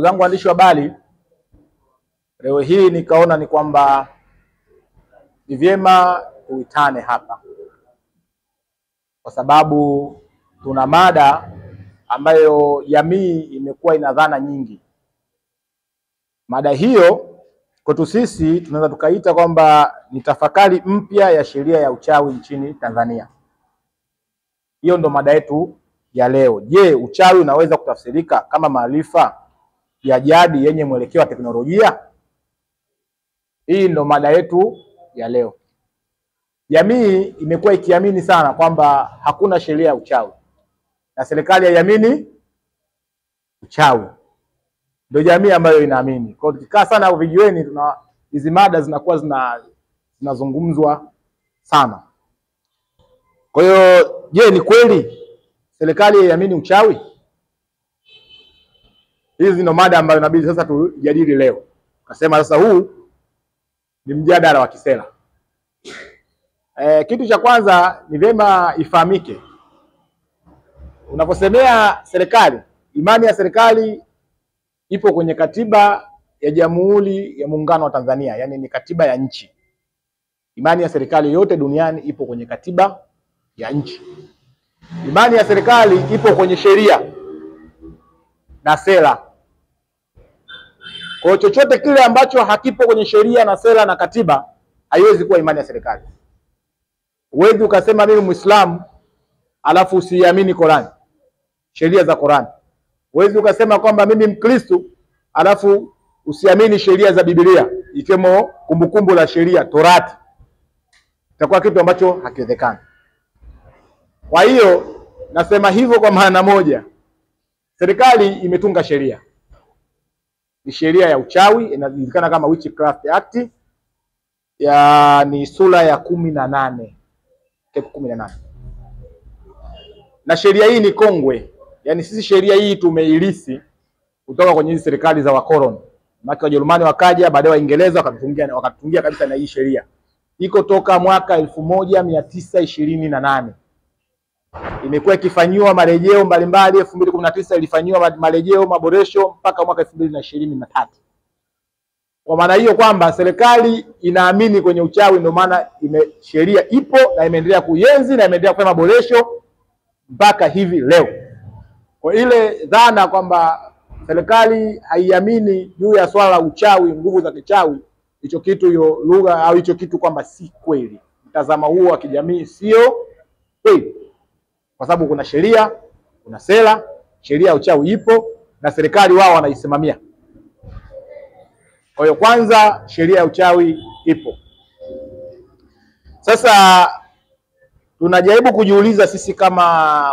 Ndugu zangu waandishi wa habari, leo hii nikaona ni kwamba ni vyema tuitane hapa, kwa sababu tuna mada ambayo jamii imekuwa ina dhana nyingi. Mada hiyo kwetu sisi tunaweza tukaita kwamba ni tafakari mpya ya sheria ya uchawi nchini Tanzania. Hiyo ndo mada yetu ya leo. Je, uchawi unaweza kutafsirika kama maarifa ya jadi yenye mwelekeo wa teknolojia? Hii ndo mada yetu ya leo. Jamii imekuwa ikiamini sana kwamba hakuna sheria ya uchawi, na serikali haiamini uchawi. Ndio jamii ambayo inaamini. Kwa hiyo tukikaa sana vijiweni, hizi mada zinakuwa zinazungumzwa sana. Kwa hiyo, je, ni kweli serikali haiamini uchawi? Hizi ndo mada ambayo inabidi sasa tujadili leo. Kasema sasa huu ni mjadala wa kisera. Kitu cha kwanza ni vyema ifahamike, unaposemea serikali, imani ya serikali ipo kwenye katiba ya Jamhuri ya Muungano wa Tanzania, yani ni katiba ya nchi. Imani ya serikali yote duniani ipo kwenye katiba ya nchi. Imani ya serikali ipo kwenye sheria na sera. Kwa chochote kile ambacho hakipo kwenye sheria na sera na katiba haiwezi kuwa imani ya serikali. Huwezi ukasema mimi Muislamu alafu usiamini Qur'an, sheria za Qur'an. Huwezi ukasema kwamba mimi Mkristo alafu usiamini sheria za Biblia, ikiwemo kumbukumbu la sheria Torati. Itakuwa kitu ambacho hakiwezekani. Kwa hiyo nasema hivyo kwa maana moja. Serikali imetunga sheria. Ni sheria ya uchawi, inajulikana kama Witchcraft Act, ni sura ya 18. Na sheria hii ni kongwe. Yaani sisi sheria hii tumeilisi kutoka kwenye hizi serikali za wakoloni. Maki Wajerumani wakaja, baadaye Waingereza wakatutungia kabisa na hii sheria. Iko toka mwaka 1928. Imekuwa ikifanywa marejeo mbalimbali. 2019 ilifanywa marejeo, maboresho mpaka mwaka 2023. Kwa maana hiyo kwamba serikali inaamini kwenye uchawi, ndio maana sheria ipo na imeendelea kuienzi na imeendelea kufanya maboresho mpaka hivi leo. Kwa ile dhana kwamba serikali haiamini juu ya swala la uchawi, nguvu za kichawi, hicho kitu, hiyo lugha au hicho kitu, kwamba si kweli. Mtazamo huo wa kijamii sio kweli. Kwa sababu kuna sheria, kuna sera, sheria ya uchawi ipo na serikali wao wanaisimamia. Kwa hiyo kwanza sheria ya uchawi ipo. Sasa tunajaribu kujiuliza sisi kama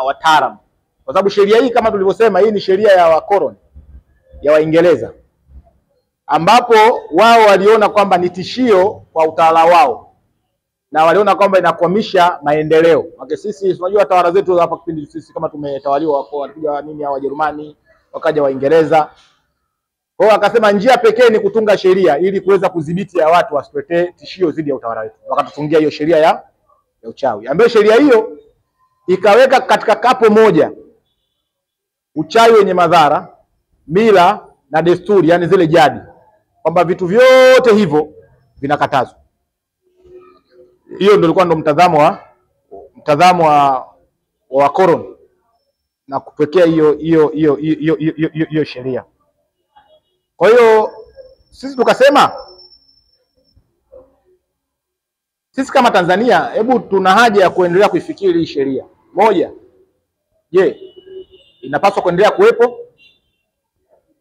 wataalamu, kwa sababu sheria hii kama tulivyosema, hii ni sheria ya wakoloni, ya Waingereza, ambapo wao waliona kwamba ni tishio kwa utawala wao, na waliona kwamba inakwamisha maendeleo. Wake sisi tunajua tawala zetu hapa kipindi sisi kama tumetawaliwa, wako walikuja nini hao Wajerumani, wakaja Waingereza. Kwa hiyo akasema njia pekee ni kutunga sheria ili kuweza kudhibiti ya watu wasipetee tishio dhidi ya utawala wetu. Wakatutungia hiyo sheria ya uchawi, ambayo sheria hiyo ikaweka katika kapo moja uchawi wenye madhara, mila na desturi, yani zile jadi, kwamba vitu vyote hivyo vinakatazwa. Hiyo ndio ilikuwa mtazamo wa wakoloni na kupekea hiyo sheria. Kwa hiyo sisi tukasema, sisi kama Tanzania, hebu tuna haja ya kuendelea kuifikiri hii sheria. Moja, je, inapaswa kuendelea kuwepo?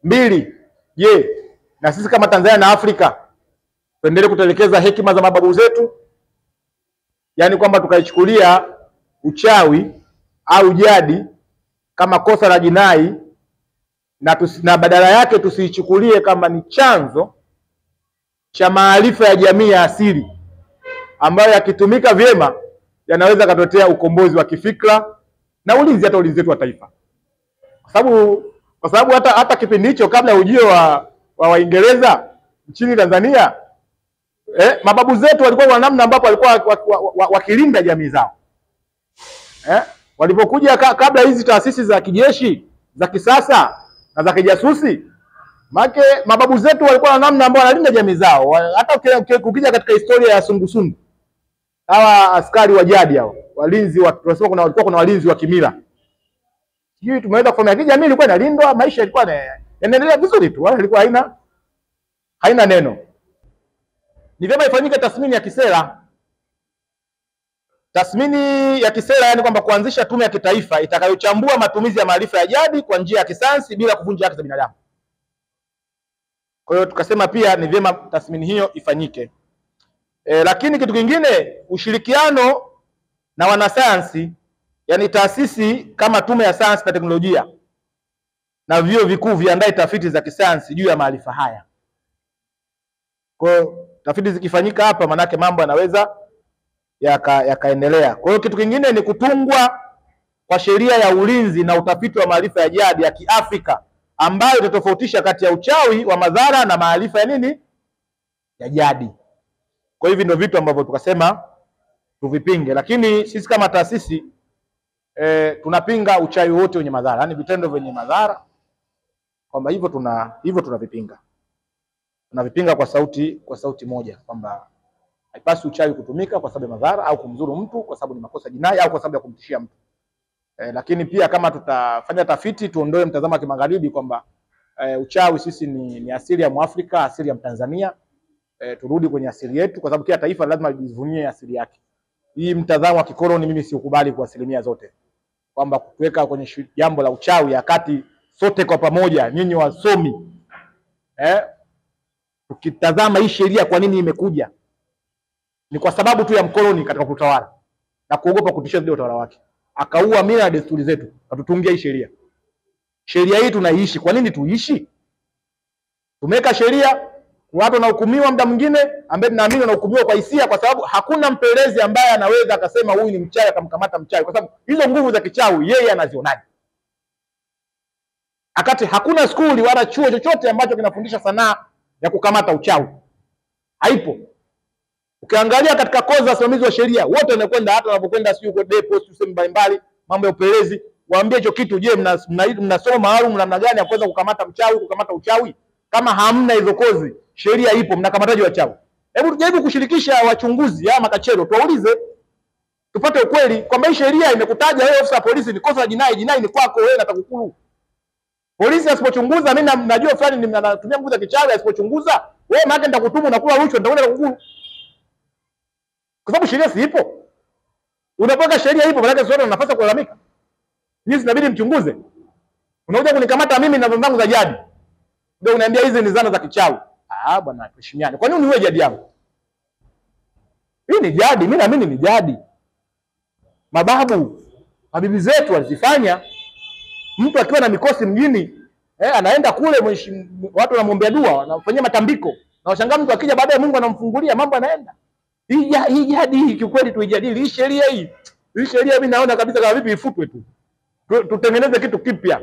Mbili, je, na sisi kama Tanzania na Afrika tuendelee kutelekeza hekima za mababu zetu? Yaani kwamba tukaichukulia uchawi au jadi kama kosa la jinai, na badala yake tusiichukulie kama ni chanzo cha maarifa ya jamii ya asili, ambayo yakitumika vyema yanaweza katotea ukombozi wa kifikra na ulinzi, hata ulinzi wetu wa taifa. Kwa sababu hata kipindi hicho, kabla ya ujio wa Waingereza nchini Tanzania, mababu zetu walikuwa kwa namna ambapo walikuwa wakilinda jamii zao. Walipokuja kabla hizi taasisi za kijeshi za kisasa na za kijasusi, Maana mababu zetu walikuwa na namna ambao wanalinda jamii zao. Hata ukija katika historia ya sungusungu, hawa askari wa jadi hao, walinzi wa, tunasema walikuwa kuna walinzi wa kimila. Sijui tumeweza kufanya kija jamii ilikuwa inalindwa, maisha yalikuwa yanaendelea vizuri tu, wala ilikuwa haina neno. Ni vyema ifanyike tathmini ya kisera. Tathmini ya kisera yani kwamba kuanzisha tume ya kitaifa itakayochambua matumizi ya maarifa ya jadi kwa njia ya kisayansi bila kuvunja haki za binadamu. Kwa hiyo tukasema pia ni vyema tathmini hiyo ifanyike. Lakini kitu kingine, ushirikiano na wanasayansi, yani taasisi kama tume ya sayansi na teknolojia na vyuo vikuu viandae tafiti za kisayansi juu ya maarifa haya. Kwa hiyo tafiti zikifanyika hapa, manake mambo yanaweza yakaendelea. Kwa hiyo kitu kingine ni kutungwa kwa sheria ya ulinzi na utafiti wa maarifa ya jadi ya Kiafrika ambayo itatofautisha kati ya uchawi wa madhara na maarifa ya nini? Ya jadi. Kwa hivyo ndio vitu ambavyo tukasema tuvipinge, lakini sisi kama taasisi tunapinga uchawi wote wenye madhara, yani vitendo vyenye madhara, kwamba hivyo tunavipinga. Tunavipinga kwa sauti moja kwamba haipaswi uchawi kutumika kwa sababu ya madhara au kumdhuru mtu kwa sababu ni makosa jinai au kwa sababu ya kumtishia mtu. Lakini pia kama tutafanya tafiti tuondoe mtazamo wa kimagharibi kwamba uchawi sisi ni asili ya Mwafrika, asili ya Mtanzania. Turudi kwenye asili yetu kwa sababu kila taifa lazima lijivunie asili yake. Hii mtazamo wa kikoloni mimi siukubali kwa asilimia zote. Kwamba kuweka kwenye jambo la uchawi wakati sote kwa pamoja nyinyi wasomi tukitazama hii sheria kwa nini imekuja? Ni kwa sababu tu ya mkoloni katika kutawala na kuogopa kutishia dhidi ya utawala wake. Akaua mila na desturi zetu, atutungia hii sheria. Sheria hii tunaishi, kwa nini tuishi? Tumeweka sheria, watu wanahukumiwa muda mwingine ambaye tunaamini wanahukumiwa kwa hisia kwa sababu hakuna mpelelezi ambaye anaweza akasema huyu ni mchawi akamkamata mchawi kwa sababu hizo nguvu za kichawi yeye anazionaje? Akati hakuna skuli wala chuo chochote ambacho kinafundisha sanaa ya kukamata uchawi. Haipo. Ukiangalia katika kozi za usimamizi wa sheria, wote wanakwenda hata wanapokwenda sio kwa depo sio mbalimbali, mambo ya upelelezi, waambie hicho kitu, je, mnasoma maalum namna gani ya kuweza kukamata mchawi, kukamata uchawi? Kama hamna hizo kozi, sheria ipo, mnakamataje wachawi? Hebu tujaribu kushirikisha wachunguzi ama makachero, tuwaulize tupate ukweli kwamba hii sheria imekutaja wewe ofisa polisi ni kosa la jinai, jinai ni kwako wewe na TAKUKURU. Polisi asipochunguza, mimi najua fulani ninatumia nguvu za kichawi, asipochunguza wewe maana nitakutumu na kula rushwa, nitakwenda TAKUKURU. Kwa sababu sheria si ipo. Unapaka sheria ipo, maana sote tuna nafasi ya kulalamika. Nyinyi inabidi mchunguze. Unakuja kunikamata mimi na zangu za jadi. Ndio unaniambia hizi ni zana za kichawi. Bwana tuheshimiane. Kwa nini uniwe jadi yangu? Hii ni jadi, mimi naamini ni jadi. Mabibi zetu walizifanya. Mtu akiwa na mikosi mjini, anaenda kule watu wanamwombea dua, wanafanyia matambiko. Na washangaa mtu akija baadaye Mungu anamfungulia, mambo yanaenda. Hii jadi hii kiukweli tuijadili. Hii sheria mimi naona kabisa kama vipi ifutwe tu. Tutengeneze kitu kipya.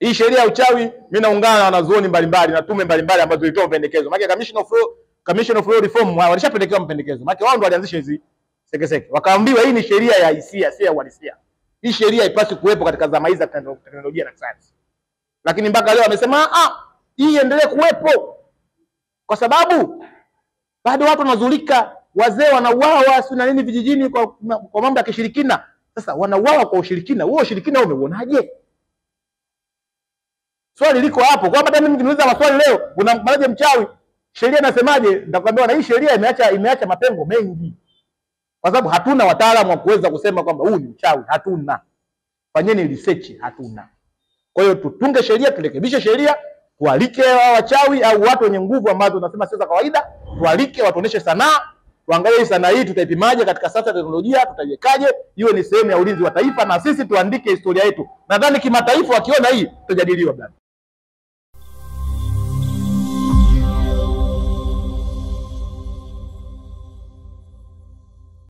Hii sheria ya uchawi mimi naungana na wanazuoni mbalimbali na tume mbalimbali ambazo zilitoa mapendekezo. Maana Commission of Law Reform walishapendekeza mapendekezo. Maana wao ndio walianzisha hizi sekeseke. Wakaambiwa hii ni sheria ya hisia, si ya uhalisia. Hii sheria haipaswi kuwepo katika zama hizi za teknolojia na sayansi. Lakini mpaka leo wamesema hii iendelee kuwepo. Kwa sababu bado watu wanazulika, wazee wanauawa si na nini vijijini kwa mambo ya kishirikina. Sasa wanauawa kwa ushirikina. Huo ushirikina umeuonaje? Swali liko hapo. Kwa hata mimi niuliza maswali leo, unamwanaje mchawi? Sheria inasemaje? Nitakwambia na hii sheria imeacha mapengo mengi. Kwa sababu hatuna wataalamu wa kuweza kusema kwamba huu ni mchawi, hatuna. Fanyeni research, hatuna. Kwa hiyo tutunge sheria, turekebishe sheria, tualike wachawi au watu wenye nguvu ambazo tunasema sio za kawaida, tualike watuoneshe sanaa, tuangalie hii sanaa hii tutaipimaje katika sasa teknolojia, tutaiwekaje iwe ni sehemu ya ulinzi wa taifa na sisi tuandike historia yetu. Nadhani kimataifa wakiona hii tutajadiliwa bwana.